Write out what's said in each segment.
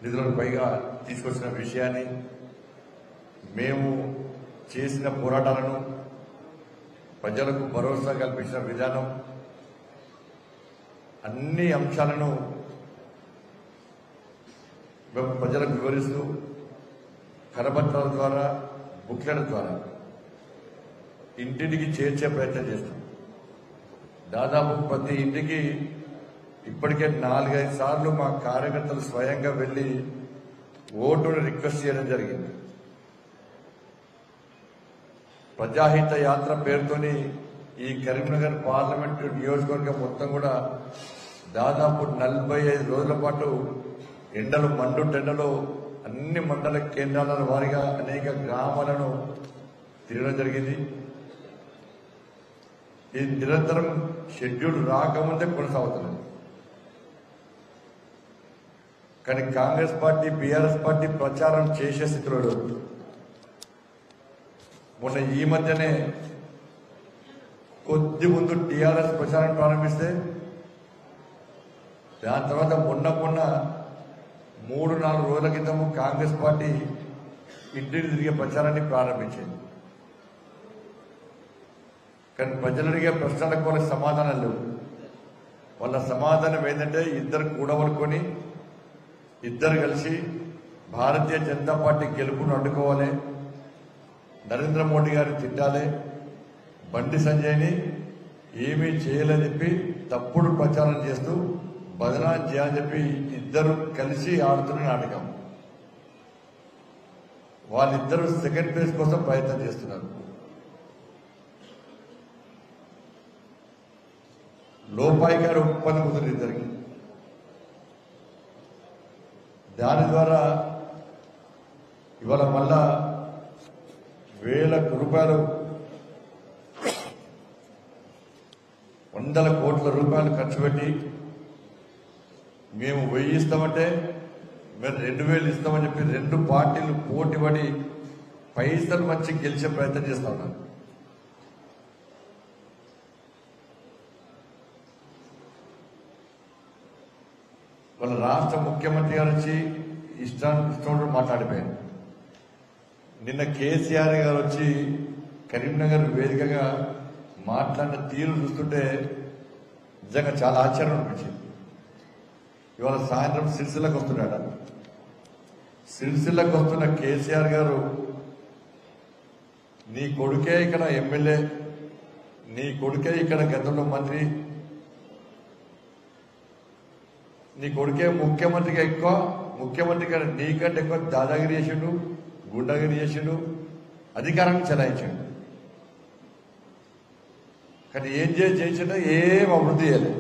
నిధులకు పైగా తీసుకొచ్చిన విషయాన్ని, మేము చేసిన పోరాటాలను, ప్రజలకు భరోసా కల్పించిన విధానం, అన్ని అంశాలను ప్రజలకు వివరిస్తూ కరపత్రాల ద్వారా, బుక్లెట్ల ద్వారా ఇంటింటికి చేర్చే ప్రయత్నం చేస్తాం. దాదాపు ప్రతి ఇంటికి ఇప్పటికే 4-5 సార్లు మా కార్యకర్తలు స్వయంగా వెళ్లి ఓటును రిక్వెస్ట్ చేయడం జరిగింది. ప్రజాహిత యాత్ర పేరుతోని ఈ కరీంనగర్ పార్లమెంటు నియోజకవర్గం మొత్తం కూడా దాదాపు 45 రోజుల పాటు ఎండలు మండుటెండలో అన్ని మండల కేంద్రాల వారీగా అనేక గ్రామాలను తిరగడం జరిగింది. ఇది నిరంతరం షెడ్యూల్ రాకముందే కొనసాగుతున్నది. కానీ కాంగ్రెస్ పార్టీ, బీఆర్ఎస్ పార్టీ ప్రచారం చేసే స్థితిలో లేదు. మొన్న ఈ మధ్యనే కొద్ది ముందు టీఆర్ఎస్ ప్రచారం ప్రారంభిస్తే దాని తర్వాత మొన్న 3-4 రోజుల క్రితము కాంగ్రెస్ పార్టీ ఇంటిని తిరిగే ప్రచారాన్ని ప్రారంభించింది. కానీ ప్రజలు అడిగే ప్రశ్నలకు వాళ్ళకి సమాధానం లేవు. వాళ్ళ సమాధానం ఏంటంటే ఇద్దరు కూడవలుకొని ఇద్దరు కలిసి భారతీయ జనతా పార్టీ గెలుపును అడ్డుకోవాలి, నరేంద్ర మోడీ గారిని తిట్టాలి, బండి సంజయ్ని ఏమీ చేయలేని చెప్పి తప్పుడు ప్రచారం చేస్తూ బదనాం చేయాలని చెప్పి ఇద్దరు కలిసి ఆడుతున్న నాటకం. వాళ్ళిద్దరూ సెకండ్ ప్లేస్ కోసం ప్రయత్నం చేస్తున్నారు. లోపాయికారు ఒప్పందం కుదిరింది ఇద్దరికి. దాని ద్వారా ఇవాళ మళ్ళా వేల రూపాయలు, 100 కోట్ల రూపాయలు ఖర్చు పెట్టి మేము 1000 ఇస్తామంటే మేము 2000 ఇస్తామని చెప్పి 2 పార్టీలు పోటీపడి పైసలు మంచి గెలిచే ప్రయత్నం చేస్తా ఉన్నారు. వాళ్ళ రాష్ట్ర ముఖ్యమంత్రి గారు వచ్చి ఇష్టం మాట్లాడిపోయారు. నిన్న కేసీఆర్ గారు వచ్చి కరీంనగర్ వేదికగా మాట్లాడిన తీరు చూస్తుంటే నిజంగా చాలా ఆశ్చర్యం అనిపించింది. ఇవాళ సాయంత్రం సిరిసిల్లకు వస్తున్నాడు. సిరిసిల్లకు వస్తున్న కేసీఆర్ గారు, నీ కొడుకే ఇక్కడ ఎమ్మెల్యే, నీ కొడుకే ఇక్కడ గతంలో మంత్రి, నీ కొడుకే ముఖ్యమంత్రిగా ఎక్కువ, ముఖ్యమంత్రి నీకంటే ఎక్కువ దాదాగిరి చేసిండు, గుండాగిరి చేసిండు, అధికారాన్ని చెలాయించాడు. కానీ ఏం చేసిండో ఏం అభివృద్ధి చేయలేదు.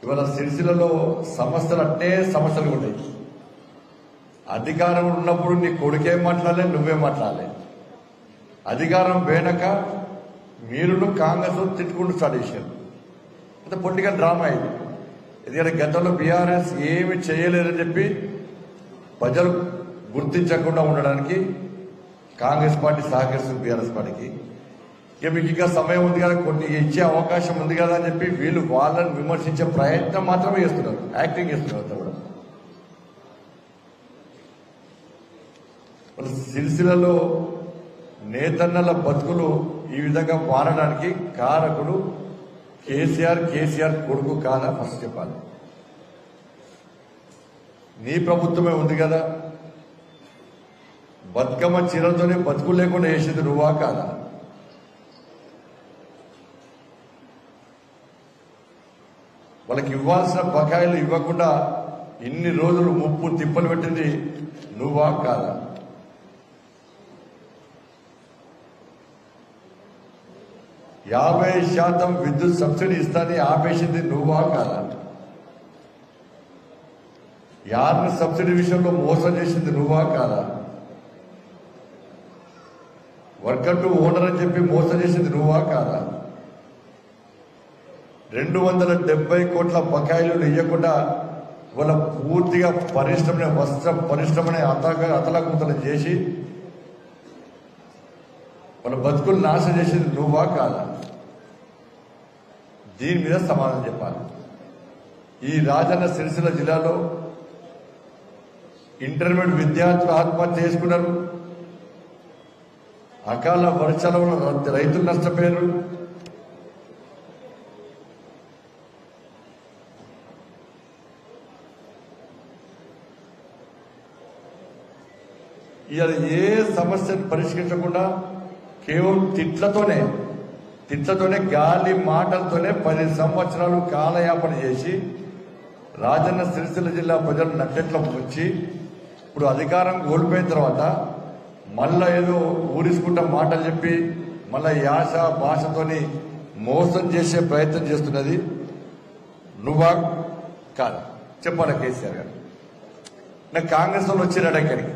ఇవాళ సిరిసిల్లలో సమస్యలు అట్టే సమస్యలు ఉన్నాయి. అధికారం ఉన్నప్పుడు నీ కొడుకేం మాట్లాడలే, నువ్వే మాట్లాడలే. అధికారం పోయినాక మీరును కాంగ్రెస్ తిట్టుకుంటూ స్టార్ట్ చేశారు. అంత పొలిటికల్ డ్రామా ఇది. ఎందుకంటే గతంలో బీఆర్ఎస్ ఏమి చేయలేదని చెప్పి ప్రజలు గుర్తించకుండా ఉండడానికి కాంగ్రెస్ పార్టీ సహకరిస్తుంది బీఆర్ఎస్ పార్టీకి. ఇక మీకు ఇంకా సమయం ఉంది కదా, కొన్ని ఇచ్చే అవకాశం ఉంది కదా అని చెప్పి వీళ్ళు వాళ్ళని విమర్శించే ప్రయత్నం మాత్రమే చేస్తున్నారు, యాక్టింగ్ చేస్తున్నారు అంతా కూడా. సిరిసిల్లలో నేతన్నల బతుకులు ఈ విధంగా మారడానికి కారకుడు కేసీఆర్ కొడుకు కాదా ఫస్ట్ చెప్పాలి. నీ ప్రభుత్వమే ఉంది కదా, బతుకమ్మ చీరలతోనే బతుకు లేకుండా చేసేది నువ్వా కాదా? వాళ్ళకి ఇవ్వాల్సిన బకాయిలు ఇవ్వకుండా ఇన్ని రోజులు ముప్పు తిప్పలు పెట్టింది నువ్వా కాదా? యాభై శాతం విద్యుత్ సబ్సిడీ ఇస్తాని ఆపేసింది నువ్వా కాదా? యార్ని సబ్సిడీ విషయంలో మోసం చేసింది నువ్వా కాదా? వర్కర్ టు ఓనర్ అని చెప్పి మోసం చేసింది నువ్వా కాదా? 270 కోట్ల బకాయిలు ఇవ్వకుండా వాళ్ళ పూర్తిగా పరిశ్రమని, వస్త్ర పరిశ్రమని అతలాకుతలం చేసి వాళ్ళ బతుకులు నాశనం చేసింది నువ్వా కాదా? దీని మీద సమాధానం చెప్పాలి. ఈ రాజన్న సిరిసిల్ల జిల్లాలో ఇంటర్మీడియట్ విద్యార్థులు ఆత్మహత్య చేసుకున్నారు. అకాల వర్షాల వల్ల రైతులు నష్టపోయారు. ఇవాళ ఏ సమస్యను పరిష్కరించకుండా కేవలం తిట్లతోనే గాలి మాటలతోనే 10 సంవత్సరాలు కాలయాపన చేసి రాజన్న సిరిసిల్ల జిల్లా ప్రజలు నట్టెట్ల వచ్చి ఇప్పుడు అధికారం కోల్పోయిన తర్వాత మళ్ళా ఏదో ఊరించుకుంటా మాటలు చెప్పి మళ్ళా యాస భాషతోని మోసం చేసే ప్రయత్నం చేస్తున్నది నువ్వా కాదు చెప్పాలి కేసీఆర్ గారు. నాకు కాంగ్రెస్ వాళ్ళు వచ్చినాడు ఇక్కడికి.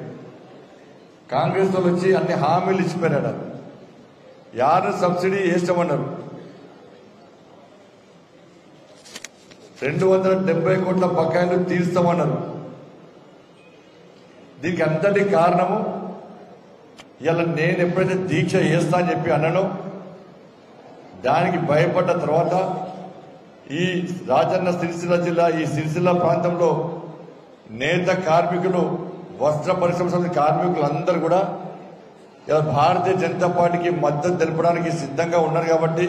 కాంగ్రెస్ వాళ్ళు వచ్చి అన్ని హామీలు ఇచ్చిపోయాడు. యారు సబ్సిడీ వేస్తామన్నారు. 270 కోట్ల బకాయిలు తీర్స్తామన్నారు. దీనికి అంతటి కారణము ఇలా నేను ఎప్పుడైతే దీక్ష చేస్తా అని చెప్పి అన్నానో దానికి భయపడ్డ తర్వాత ఈ రాజన్న సిరిసిల్ల జిల్లా ఈ సిరిసిల్ల ప్రాంతంలో నేత కార్మికులు వస్త్ర పరిశ్రమ కార్మికులందరూ కూడా ఇలా భారతీయ జనతా పార్టీకి మద్దతు తెలపడానికి సిద్ధంగా ఉన్నారు. కాబట్టి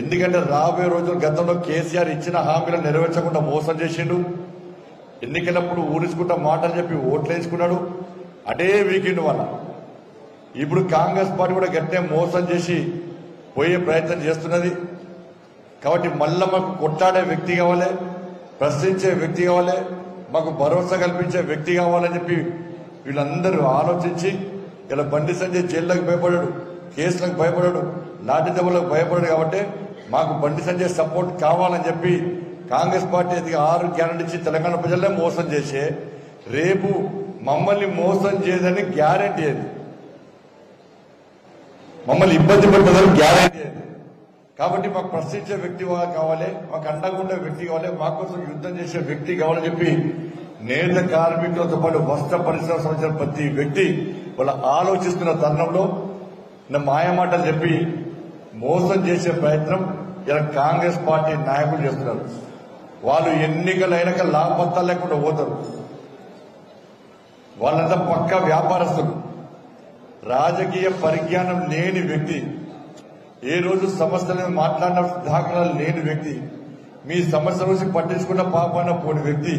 ఎందుకంటే రాబోయే రోజులు గతంలో కేసీఆర్ ఇచ్చిన హామీలను నెరవేర్చకుండా మోసం చేసిండు. ఎన్నికలప్పుడు ఊరించుకుంటా మాటలు చెప్పి ఓట్లు వేసుకున్నాడు. అదే వీకెండ్ వల్ల ఇప్పుడు కాంగ్రెస్ పార్టీ కూడా గట్టిగా మోసం చేసి పోయే ప్రయత్నం చేస్తున్నది. కాబట్టి మళ్ళా మాకు కొట్లాడే వ్యక్తి కావాలి, ప్రశ్నించే వ్యక్తి కావాలి, మాకు భరోసా కల్పించే వ్యక్తి కావాలని చెప్పి వీళ్ళందరూ ఆలోచించి ఇలా బండి సంజయ్ జైల్లోకి భయపడాడు, కేసులకు భయపడాడు, లాఠీ దెబ్బలకు భయపడాడు. కాబట్టి మాకు బండి సంజయ్ సపోర్ట్ కావాలని చెప్పి కాంగ్రెస్ పార్టీ 6 గ్యారెంటీ ఇచ్చి తెలంగాణ ప్రజలనే మోసం చేసే రేపు మమ్మల్ని మోసం చేయదని గ్యారెంటీ అది, మమ్మల్ని ఇబ్బంది పెట్టదని గ్యారెంటీ అది. కాబట్టి మాకు ప్రశ్నించే వ్యక్తి కావాలి, మాకు అండగా ఉండే వ్యక్తి కావాలి, మా కోసం యుద్ధం చేసే వ్యక్తి కావాలని చెప్పి నేత కార్మికులతో పాటు వస్త్ర పరిశ్రమ సంబంధించిన ప్రతి వ్యక్తి వాళ్ళు ఆలోచిస్తున్న తరుణంలో మాయమాటలు చెప్పి మోసం చేసే ప్రయత్నం ఇలా కాంగ్రెస్ పార్టీ నాయకులు చేస్తున్నారు. వాళ్ళు ఎన్నికలైనాక లాభపత్తాలు లేకుండా పోతారు. వాళ్ళంతా పక్కా వ్యాపారస్తులు, రాజకీయ పరిజ్ఞానం లేని వ్యక్తి, ఏ రోజు సమస్యల మీద మాట్లాడిన దాఖలాలు లేని వ్యక్తి, మీ సమస్య రోజు పట్టించుకున్న పాపాన పోని వ్యక్తి.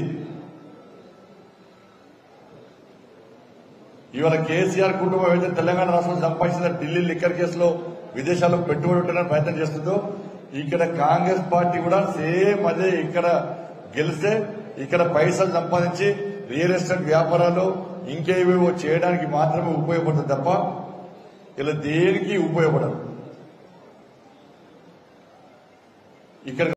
ఇవాళ కేసీఆర్ కుటుంబం అయితే తెలంగాణ రాష్ట్రంలో సంపాదించిన ఢిల్లీ లిక్కర్ కేసులో విదేశాల్లో పెట్టుబడి పెట్టడానికి ప్రయత్నం చేస్తుందో ఇక్కడ కాంగ్రెస్ పార్టీ కూడా సేమ్ అదే. ఇక్కడ గెలిస్తే ఇక్కడ పైసలు సంపాదించి రియల్ ఎస్టేట్ వ్యాపారాలు ఇంకేవేవో చేయడానికి మాత్రమే ఉపయోగపడుతుంది తప్ప ఇలా దేనికి ఉపయోగపడదు. ఇక్కడ